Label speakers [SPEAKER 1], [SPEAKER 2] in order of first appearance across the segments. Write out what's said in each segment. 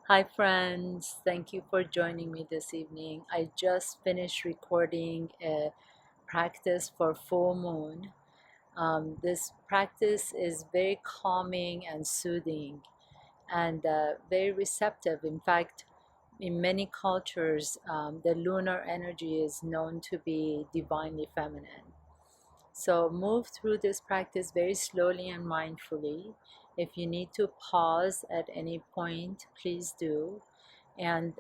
[SPEAKER 1] Hi, friends. Thank you for joining me this evening. I just finished recording a practice for full moon. This practice is very calming and soothing and very receptive. In fact, in many cultures, the lunar energy is known to be divinely feminine. So move through this practice very slowly and mindfully. If you need to pause at any point, please do. And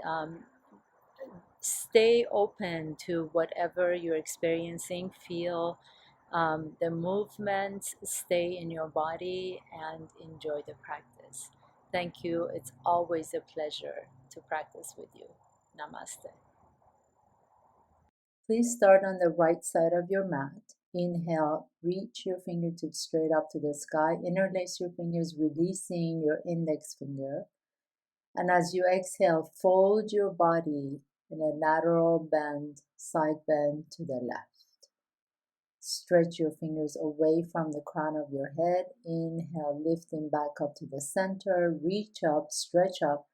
[SPEAKER 1] stay open to whatever you're experiencing. Feel the movements, stay in your body, and enjoy the practice. Thank you. It's always a pleasure to practice with you. Namaste. Please start on the right side of your mat. Inhale, reach your fingertips straight up to the sky. Interlace your fingers, releasing your index finger. And as you exhale, fold your body in a lateral bend, side bend to the left. Stretch your fingers away from the crown of your head. Inhale, lifting back up to the center. Reach up, stretch up.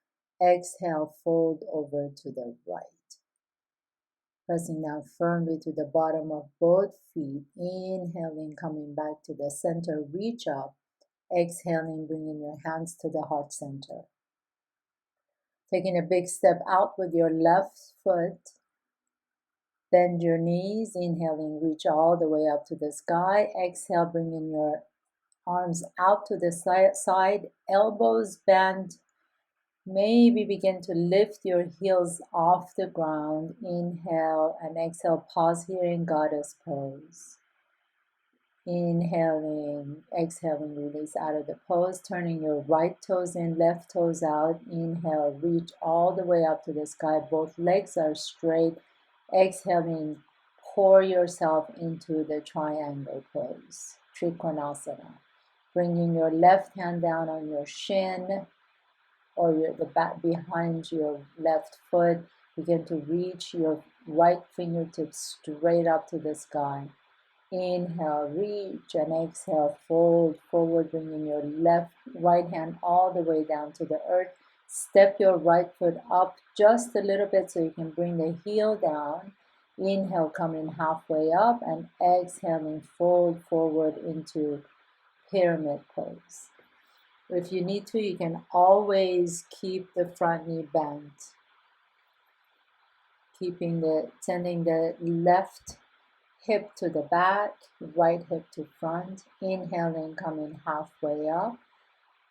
[SPEAKER 1] Exhale, fold over to the right. Pressing down firmly to the bottom of both feet. Inhaling, coming back to the center. Reach up. Exhaling, bringing your hands to the heart center. Taking a big step out with your left foot. Bend your knees. Inhaling, reach all the way up to the sky. Exhale, bringing your arms out to the side. Elbows bent. Maybe begin to lift your heels off the ground. Inhale and exhale. Pause here in goddess pose. Inhaling, exhaling, release out of the pose, turning your right toes in, left toes out. Inhale, reach all the way up to the sky. Both legs are straight. Exhaling, pour yourself into the triangle pose, Trikonasana. Bringing your left hand down on your shin or the back behind your left foot. Begin to reach your right fingertips straight up to the sky. Inhale, reach, and exhale, fold forward, bringing your right hand all the way down to the earth. Step your right foot up just a little bit so you can bring the heel down. Inhale, coming halfway up, and exhaling, fold forward into pyramid pose. If you need to, you can always keep the front knee bent. Sending the left hip to the back, right hip to front. Inhaling, coming halfway up.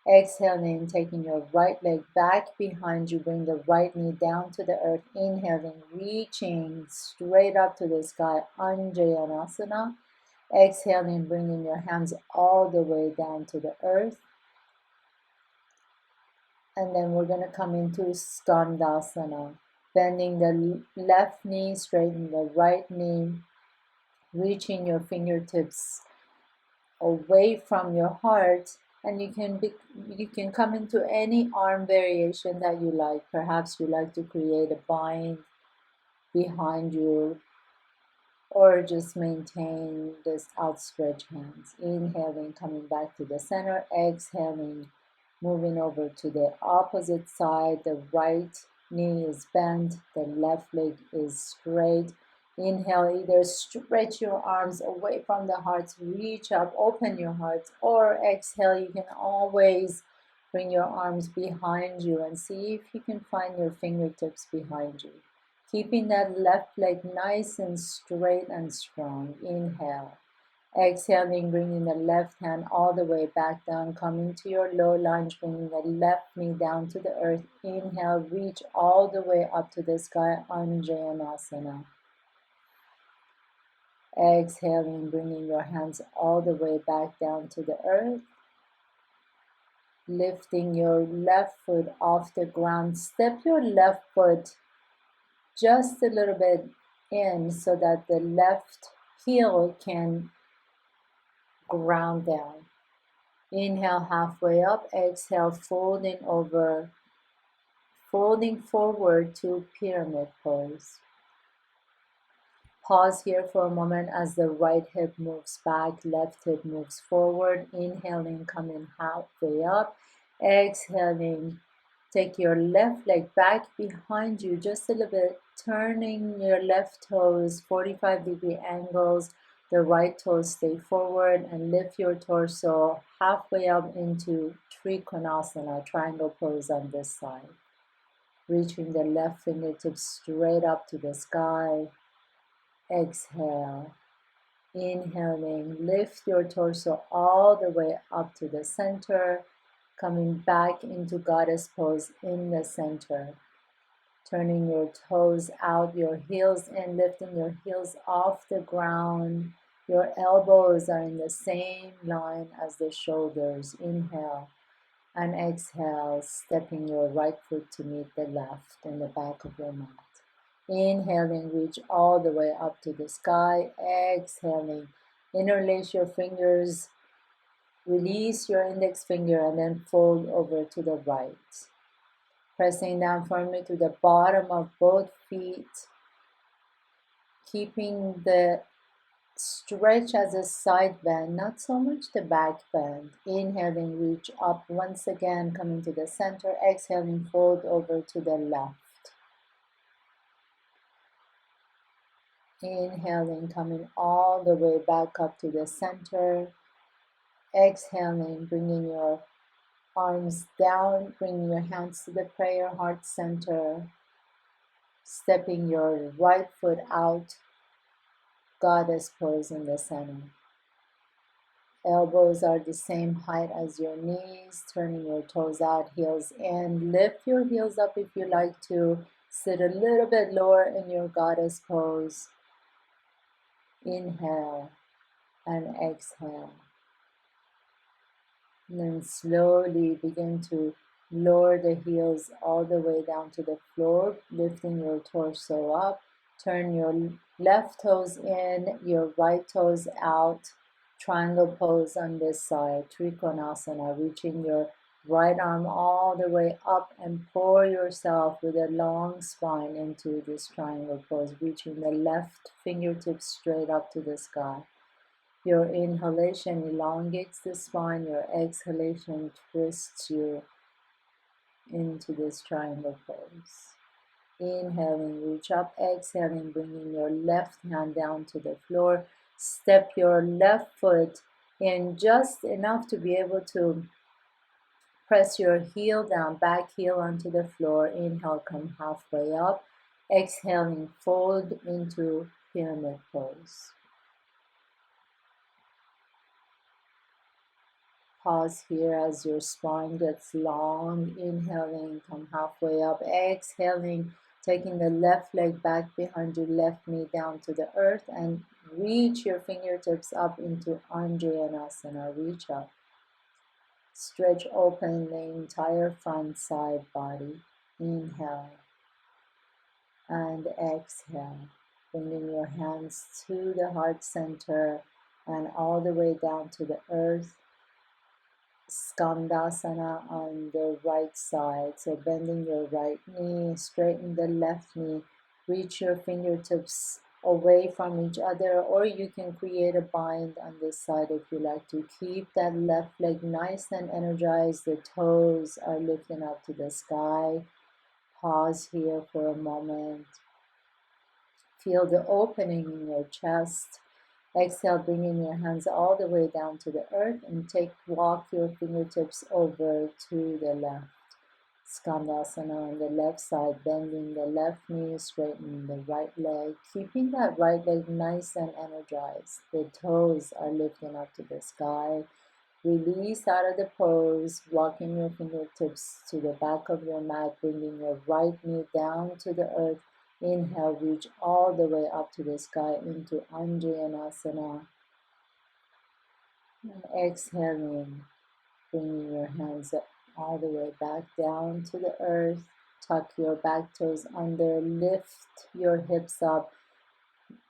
[SPEAKER 1] Exhaling, taking your right leg back behind you. Bring the right knee down to the earth. Inhaling, reaching straight up to the sky, Anjayanasana. Exhaling, bringing your hands all the way down to the earth. And then we're going to come into Skandasana. Bending the left knee, straightening the right knee. Reaching your fingertips away from your heart, and you can come into any arm variation that you like. Perhaps you like to create a bind behind you, or just maintain this outstretched hands. Inhaling, coming back to the center. Exhaling, moving over to the opposite side. The right knee is bent, the left leg is straight. Inhale, either stretch your arms away from the heart, reach up, open your heart, or exhale, you can always bring your arms behind you and see if you can find your fingertips behind you. Keeping that left leg nice and straight and strong. Inhale. Exhaling, bringing the left hand all the way back down, coming to your low lunge, bringing the left knee down to the earth. Inhale, reach all the way up to the sky, Anjayanasana. Exhaling, bringing your hands all the way back down to the earth. Lifting your left foot off the ground. Step your left foot just a little bit in so that the left heel can ground down. Inhale, halfway up. Exhale, folding over, folding forward to pyramid pose. Pause here for a moment as the right hip moves back, left hip moves forward. Inhaling, coming halfway up. Exhaling, Take your left leg back behind you just a little bit, turning your left toes 45-degree angles. The right toes stay forward and lift your torso halfway up into Trikonasana, triangle pose on this side. Reaching the left fingertips straight up to the sky. Exhale. Inhaling, lift your torso all the way up to the center, coming back into goddess pose in the center. Turning your toes out, your heels in, lifting your heels off the ground. Your elbows are in the same line as the shoulders. Inhale and exhale, stepping your right foot to meet the left in the back of your mat. Inhaling, reach all the way up to the sky. Exhaling, interlace your fingers, release your index finger, and then fold over to the right. Pressing down firmly to the bottom of both feet, keeping the stretch as a side bend, not so much the back bend. Inhaling, reach up once again, coming to the center. Exhaling, fold over to the left. Inhaling, coming all the way back up to the center. Exhaling, bringing your arms down, bringing your hands to the prayer heart center. Stepping your right foot out, goddess pose in the center. Elbows are the same height as your knees, turning your toes out, heels in. Lift your heels up if you like to. Sit a little bit lower in your goddess pose. Inhale and exhale. And then slowly begin to lower the heels all the way down to the floor, lifting your torso up. Turn your left toes in, your right toes out. Triangle pose on this side, Trikonasana, reaching your right arm all the way up and pour yourself with a long spine into this triangle pose, reaching the left fingertips straight up to the sky. Your inhalation elongates the spine, your exhalation twists you into this triangle pose. Inhaling, reach up, exhaling, bringing your left hand down to the floor. Step your left foot in just enough to be able to press your heel down, back heel onto the floor. Inhale, come halfway up. Exhaling, fold into pyramid pose. Pause here as your spine gets long. Inhaling, come halfway up. Exhaling, taking the left leg back behind your left knee down to the earth and reach your fingertips up into Anjaneyasana. Reach up. Stretch open the entire front side body. Inhale and exhale. Bringing your hands to the heart center and all the way down to the earth. Skandasana on the right side. So bending your right knee, straighten the left knee, reach your fingertips away from each other, or you can create a bind on this side if you like to. Keep that left leg nice and energized. The toes are lifting up to the sky. Pause here for a moment. Feel the opening in your chest. Exhale, bringing your hands all the way down to the earth and walk your fingertips over to the left. Skandasana on the left side, bending the left knee, straightening the right leg, keeping that right leg nice and energized. The toes are lifting up to the sky. Release out of the pose, walking your fingertips to the back of your mat, bringing your right knee down to the earth. Inhale, reach all the way up to the sky into Anjaneyasana. And exhaling, bringing your hands up all the way back down to the earth. Tuck your back toes under, lift your hips up.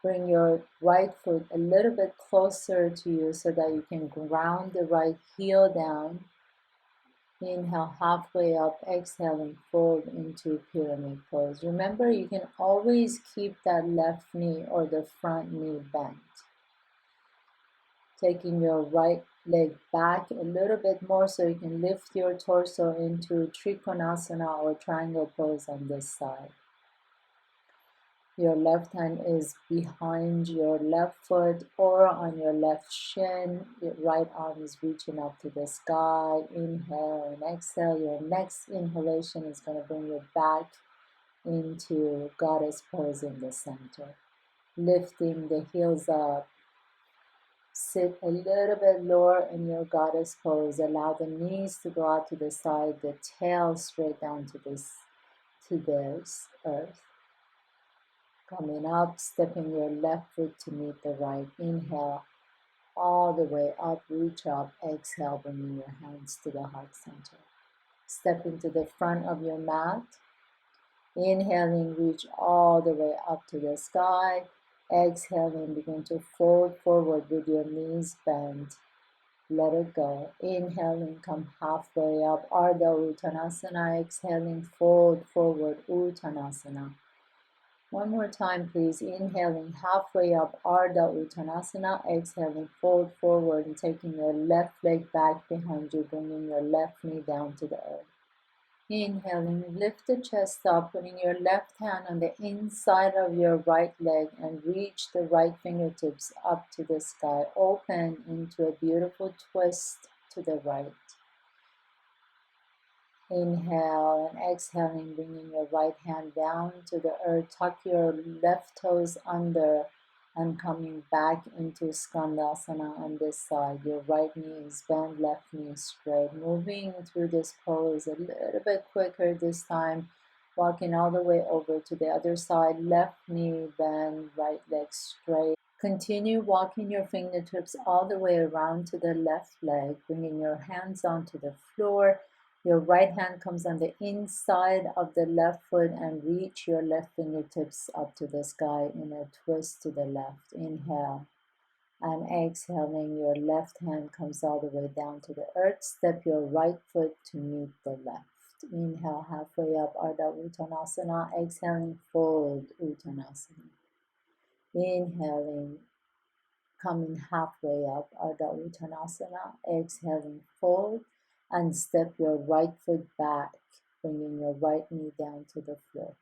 [SPEAKER 1] Bring your right foot a little bit closer to you so that you can ground the right heel down. Inhale, halfway up, exhaling, fold into pyramid pose. Remember, you can always keep that left knee or the front knee bent. Taking your right leg back a little bit more so you can lift your torso into Trikonasana or triangle pose on this side. Your left hand is behind your left foot or on your left shin. Your right arm is reaching up to the sky. Inhale and exhale. Your next inhalation is going to bring you back into goddess pose in the center. Lifting the heels up. Sit a little bit lower in your goddess pose. Allow the knees to go out to the side, the tail straight down to the earth. Coming up, stepping your left foot to meet the right. Inhale, all the way up, reach up. Exhale, bringing your hands to the heart center. Step into the front of your mat. Inhaling, reach all the way up to the sky. Exhaling, begin to fold forward with your knees bent. Let it go. Inhaling, come halfway up, Ardha Uttanasana. Exhaling, fold forward, Uttanasana. One more time, please. Inhaling, halfway up, Ardha Uttanasana. Exhaling, fold forward and taking your left leg back behind you, bringing your left knee down to the earth. Inhaling, lift the chest up, putting your left hand on the inside of your right leg and reach the right fingertips up to the sky. Open into a beautiful twist to the right. Inhale and exhaling, bringing your right hand down to the earth. Tuck your left toes under and coming back into Skandasana on this side. Your right knee is bent, left knee straight. Moving through this pose a little bit quicker this time. Walking all the way over to the other side. Left knee bend, right leg straight. Continue walking your fingertips all the way around to the left leg, bringing your hands onto the floor. Your right hand comes on the inside of the left foot and reach your left fingertips up to the sky in a twist to the left. Inhale and exhaling, your left hand comes all the way down to the earth. Step your right foot to meet the left. Inhale, halfway up, Ardha Uttanasana. Exhaling, fold Uttanasana. Inhaling, coming halfway up, Ardha Uttanasana. Exhaling, fold, and step your right foot back, bringing your right knee down to the floor.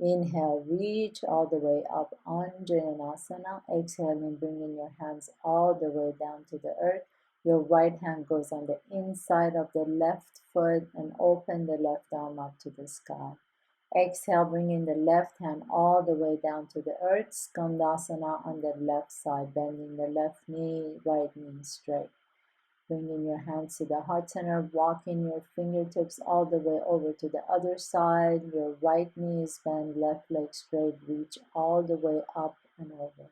[SPEAKER 1] Inhale, reach all the way up, Anjaneyasana. Exhaling, bringing your hands all the way down to the earth. Your right hand goes on the inside of the left foot and open the left arm up to the sky. Exhale, bringing the left hand all the way down to the earth. Skandasana on the left side, bending the left knee, right knee straight. Bringing your hands to the heart center, walking your fingertips all the way over to the other side. Your right knee is bent, left leg straight, reach all the way up and over.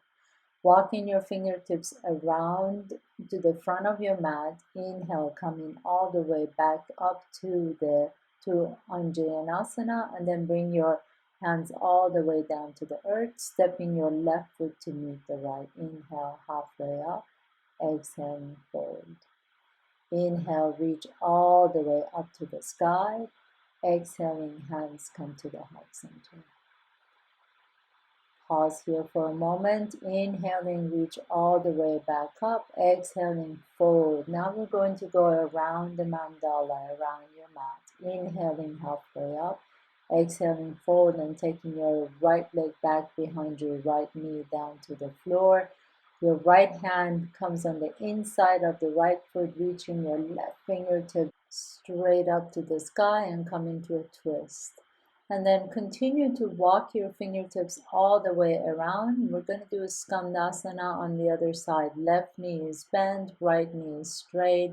[SPEAKER 1] Walking your fingertips around to the front of your mat. Inhale, coming all the way back up to Anjaneyasana, and then bring your hands all the way down to the earth, stepping your left foot to meet the right. Inhale, halfway up. Exhale, fold. Inhale, reach all the way up to the sky. Exhaling, hands come to the heart center. Pause here for a moment. Inhaling, reach all the way back up. Exhaling, fold. Now we're going to go around the mandala, around your mat. Inhaling, halfway up. Exhaling, fold, and taking your right leg back behind your right knee down to the floor. Your right hand comes on the inside of the right foot, reaching your left fingertip straight up to the sky and come into a twist. And then continue to walk your fingertips all the way around. We're going to do a Skandasana on the other side. Left knee is bent, right knee is straight.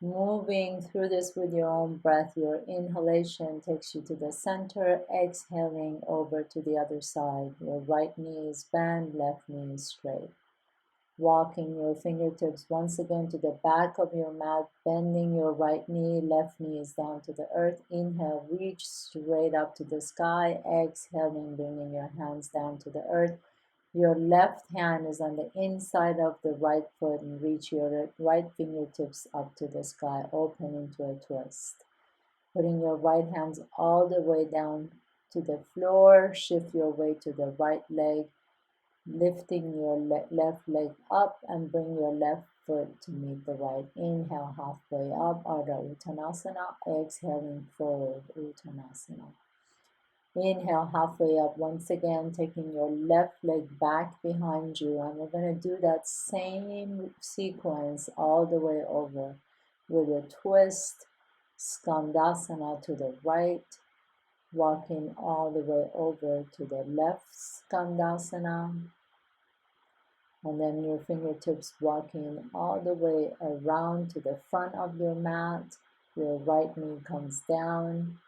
[SPEAKER 1] Moving through this with your own breath. Your inhalation takes you to the center. Exhaling over to the other side. Your right knee is bent, left knee is straight. Walking your fingertips once again to the back of your mat, bending your right knee, left knee is down to the earth. Inhale, reach straight up to the sky. Exhaling, bringing your hands down to the earth. Your left hand is on the inside of the right foot and reach your right fingertips up to the sky, open into a twist. Putting your right hands all the way down to the floor, shift your weight to the right leg. Lifting your left leg up and bring your left foot to meet the right. Inhale, halfway up, Ardha Uttanasana. Exhaling, forward Uttanasana. Inhale, halfway up once again, taking your left leg back behind you. And we're going to do that same sequence all the way over with a twist, Skandasana to the right, walking all the way over to the left, Skandasana. And then your fingertips walking all the way around to the front of your mat. Your right knee comes down.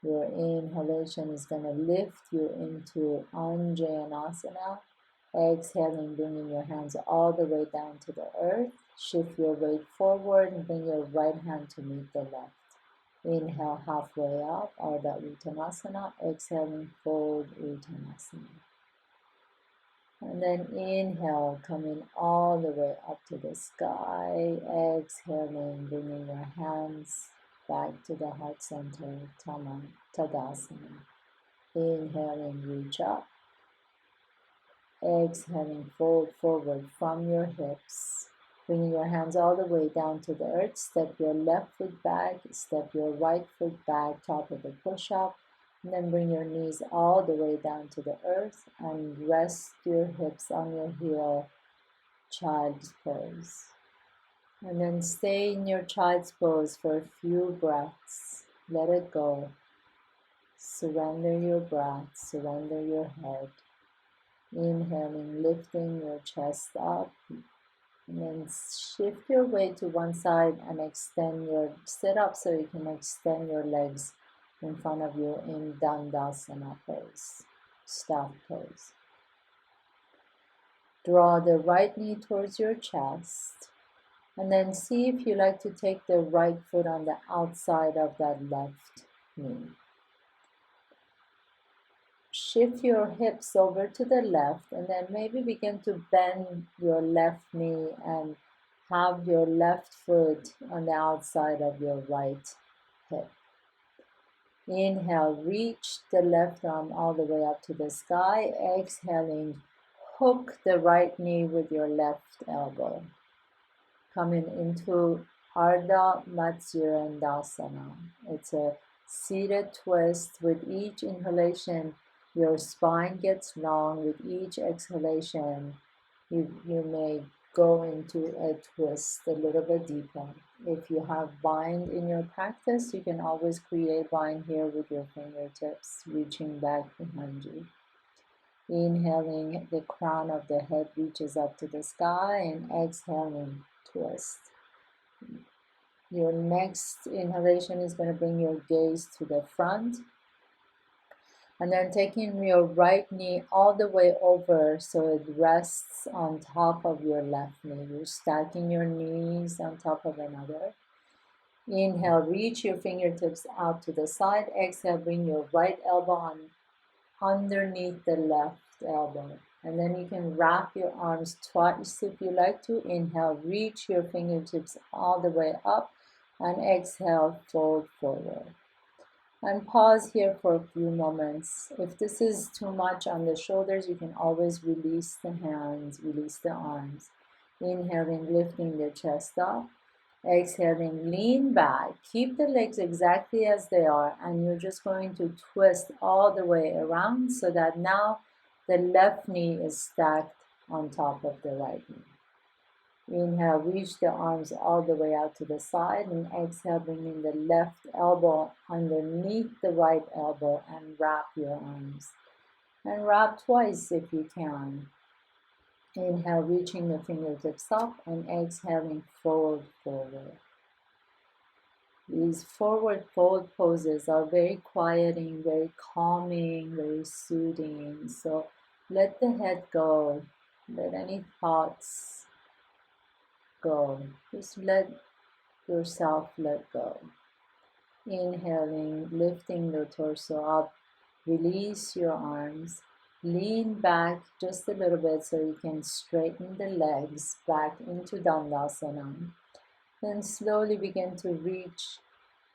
[SPEAKER 1] Your inhalation is going to lift you into Anjayanasana. Exhaling, bringing your hands all the way down to the earth. Shift your weight forward and bring your right hand to meet the left. Inhale, halfway up, Ardha Uttanasana. Exhaling, fold Uttanasana. And then inhale, coming all the way up to the sky. Exhaling, bringing your hands back to the heart center, Tadasana. Inhaling, reach up. Exhaling, fold forward from your hips. Bringing your hands all the way down to the earth. Step your left foot back. Step your right foot back, top of the push-up. And then bring your knees all the way down to the earth and rest your hips on your heel, child's pose. And then stay in your child's pose for a few breaths. Let it go. Surrender your breath, surrender your head. Inhaling, lifting your chest up. And then shift your weight to one side and sit up so you can extend your legs in front of you in Dandasana pose, staff pose. Draw the right knee towards your chest, and then see if you like to take the right foot on the outside of that left knee. Shift your hips over to the left, and then maybe begin to bend your left knee and have your left foot on the outside of your right hip. Inhale, reach the left arm all the way up to the sky. Exhaling, hook the right knee with your left elbow. Coming into Ardha Matsyendrasana. It's a seated twist. With each inhalation, your spine gets long. With each exhalation, you may go into a twist a little bit deeper. If you have bind in your practice, you can always create bind here with your fingertips reaching back behind you. Inhaling, the crown of the head reaches up to the sky, and exhaling, twist. Your next inhalation is going to bring your gaze to the front. And then taking your right knee all the way over so it rests on top of your left knee. You're stacking your knees on top of another. Inhale, reach your fingertips out to the side. Exhale, bring your right elbow on underneath the left elbow. And then you can wrap your arms twice if you like to. Inhale, reach your fingertips all the way up. And exhale, fold forward. And pause here for a few moments. If this is too much on the shoulders, you can always release the hands, release the arms. Inhaling, lifting the chest up. Exhaling, lean back. Keep the legs exactly as they are, and you're just going to twist all the way around so that now the left knee is stacked on top of the right knee. Inhale, reach the arms all the way out to the side, and exhale, bringing the left elbow underneath the right elbow and wrap your arms. And wrap twice if you can. Inhale, reaching the fingertips up, and exhaling, fold forward. These forward fold poses are very quieting, very calming, very soothing. So let the head go, let any thoughts go. Just let yourself let go. Inhaling, lifting the torso up, release your arms, lean back just a little bit so you can straighten the legs back into Dandasana. Then slowly begin to reach,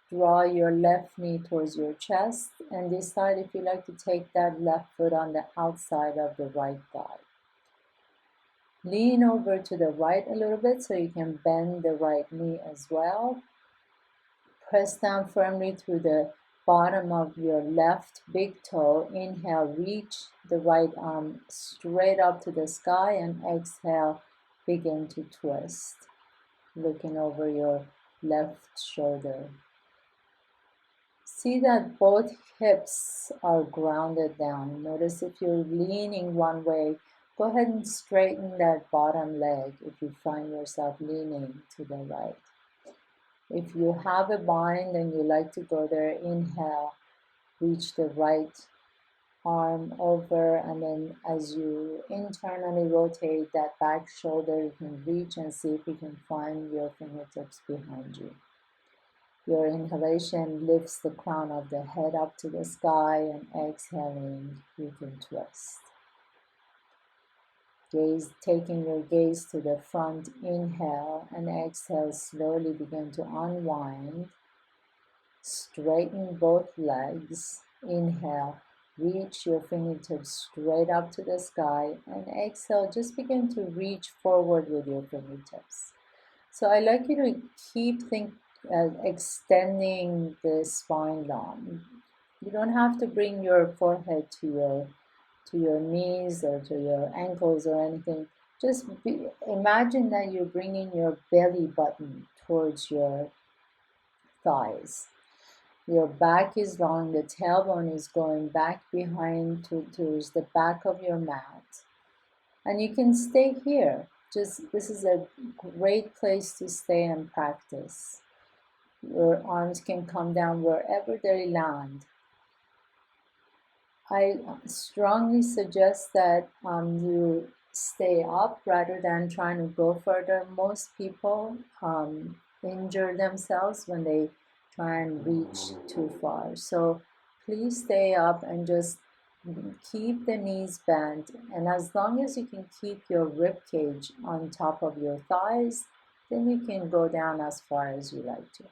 [SPEAKER 1] draw your left knee towards your chest, and decide if you like to take that left foot on the outside of the right thigh. Lean over to the right a little bit so you can bend the right knee as well. Press down firmly through the bottom of your left big toe. Inhale, reach the right arm straight up to the sky, and exhale, begin to twist, looking over your left shoulder. See that both hips are grounded down. Notice if you're leaning one way, go ahead and straighten that bottom leg if you find yourself leaning to the right. If you have a bind and you like to go there, inhale, reach the right arm over, and then as you internally rotate that back shoulder, you can reach and see if you can find your fingertips behind you. Your inhalation lifts the crown of the head up to the sky, and exhaling, you can twist. Taking your gaze to the front, inhale, and exhale, slowly begin to unwind. Straighten both legs. Inhale, reach your fingertips straight up to the sky, and exhale, just begin to reach forward with your fingertips. So I like you to keep extending the spine long. You don't have to bring your forehead to your knees or to your ankles or anything. Just imagine that you're bringing your belly button towards your thighs. Your back is long, the tailbone is going back behind towards the back of your mat. And you can stay here. This is a great place to stay and practice. Your arms can come down wherever they land. I strongly suggest that you stay up rather than trying to go further. Most people injure themselves when they try and reach too far. So please stay up and just keep the knees bent. And as long as you can keep your rib cage on top of your thighs, then you can go down as far as you like to.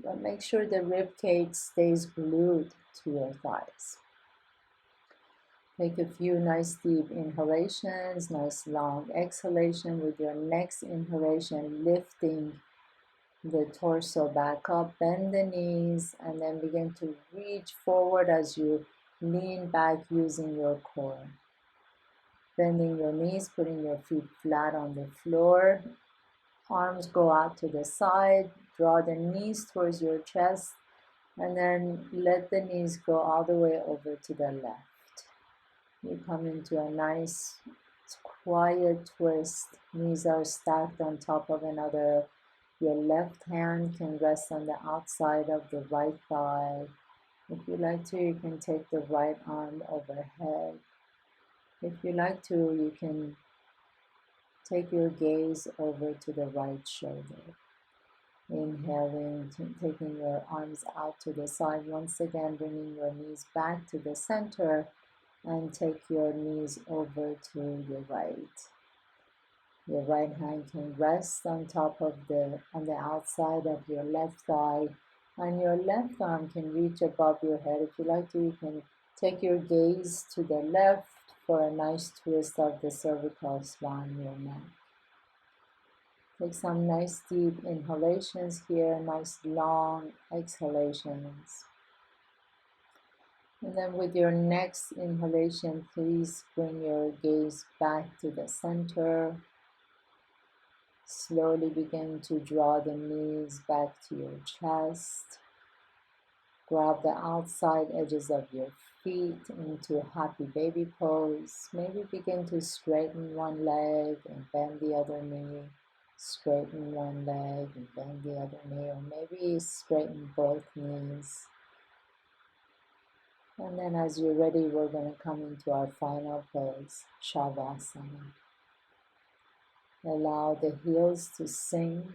[SPEAKER 1] But make sure the rib cage stays glued to your thighs. Take a few nice deep inhalations, nice long exhalation. With your next inhalation, lifting the torso back up, bend the knees, and then begin to reach forward as you lean back using your core. Bending your knees, putting your feet flat on the floor. Arms go out to the side, draw the knees towards your chest, and then let the knees go all the way over to the left. You come into a nice, quiet twist. Knees are stacked on top of another. Your left hand can rest on the outside of the right thigh. If you like to, you can take the right arm overhead. If you like to, you can take your gaze over to the right shoulder. Inhaling, taking your arms out to the side. Once again, bringing your knees back to the center. And take your knees over to your right. Your right hand can rest on the outside of your left thigh, and your left arm can reach above your head. If you like to, you can take your gaze to the left for a nice twist of the cervical spine, your neck. Take some nice deep inhalations here, nice long exhalations. And then with your next inhalation, please bring your gaze back to the center. Slowly begin to draw the knees back to your chest. Grab the outside edges of your feet into happy baby pose. Maybe begin to straighten one leg and bend the other knee. Straighten one leg and bend the other knee, or maybe straighten both knees. And then as you're ready, we're going to come into our final pose, savasana. Allow the heels to sink.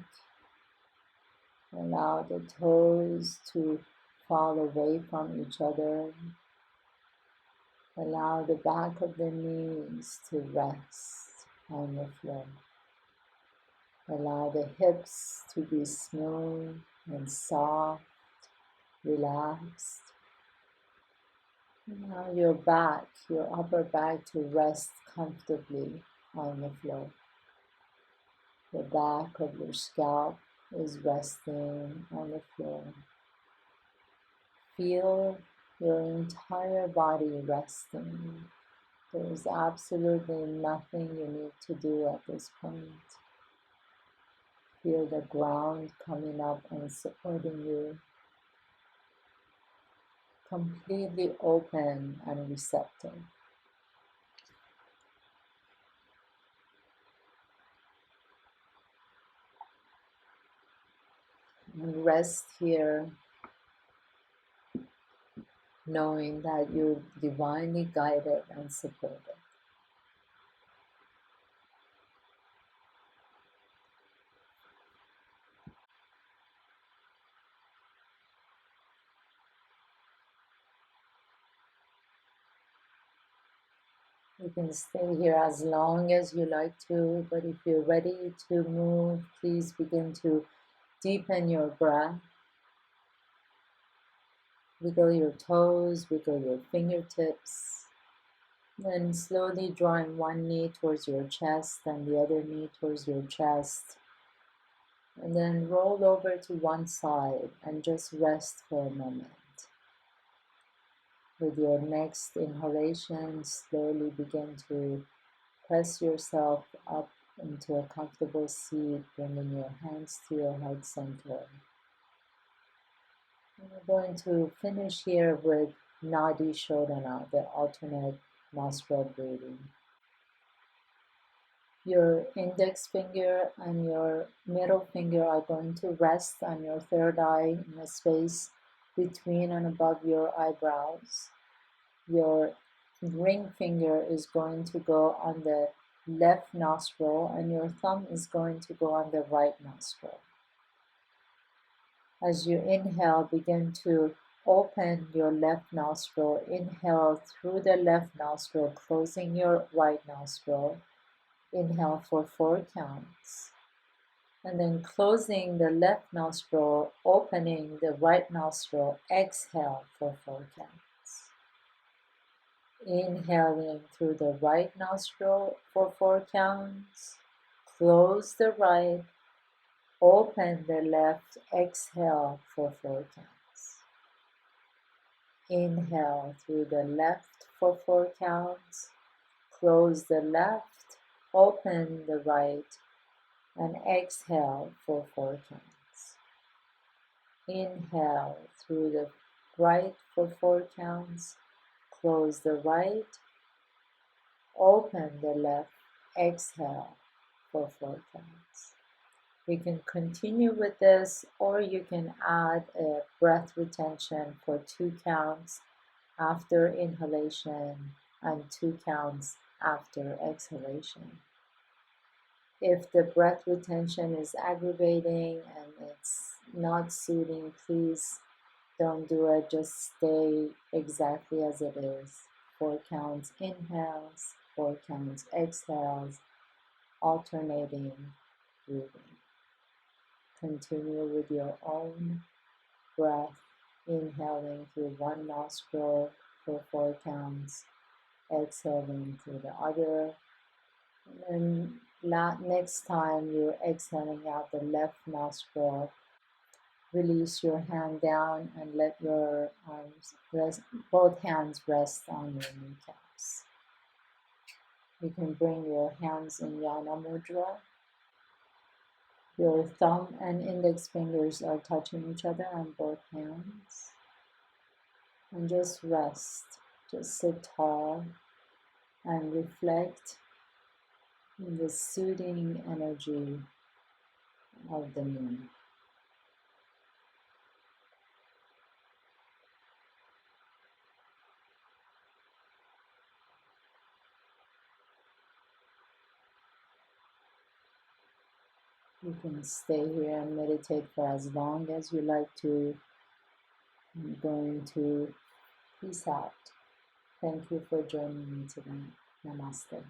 [SPEAKER 1] Allow the toes to fall away from each other. Allow the back of the knees to rest on the floor. Allow the hips to be smooth and soft, relaxed. Allow your upper back to rest comfortably on the floor. The back of your scalp is resting on the floor. Feel your entire body resting. There is absolutely nothing you need to do at this point. Feel the ground coming up and supporting you. Completely open and receptive. And rest here, knowing that you're divinely guided and supported. You can stay here as long as you like to, but if you're ready to move, please begin to deepen your breath. Wiggle your toes, wiggle your fingertips. Then slowly drawing one knee towards your chest and the other knee towards your chest. And then roll over to one side and just rest for a moment. With your next inhalation, slowly begin to press yourself up into a comfortable seat, bringing your hands to your heart center. And we're going to finish here with Nadi shodhana, the alternate nostril breathing. Your index finger and your middle finger are going to rest on your third eye in the space between and above your eyebrows. Your ring finger is going to go on the left nostril and your thumb is going to go on the right nostril. As you inhale, begin to open your left nostril. Inhale through the left nostril, closing your right nostril. Inhale for 4 counts. And then closing the left nostril, opening the right nostril, exhale for 4 counts. Inhaling through the right nostril for 4 counts. Close the right, open the left, exhale for 4 counts. Inhale through the left for 4 counts. Close the left, open the right, and exhale for 4 counts. Inhale through the right for 4 counts. Close the right, open the left, exhale for 4 counts. You can continue with this, or you can add a breath retention for 2 counts after inhalation and 2 counts after exhalation. If the breath retention is aggravating and it's not soothing, please don't do it. Just stay exactly as it is. 4 counts inhales, 4 counts exhales, alternating breathing. Continue with your own breath, inhaling through one nostril for 4 counts, exhaling through the other. And then next time you're exhaling out the left nostril, release your hand down and let your arms rest, both hands rest on your kneecaps. You can bring your hands in Yana Mudra. Your thumb and index fingers are touching each other on both hands. And just rest. Just sit tall and reflect in the soothing energy of the moon. You can stay here and meditate for as long as you like to. I'm going to peace out. Thank you for joining me today. Namaste.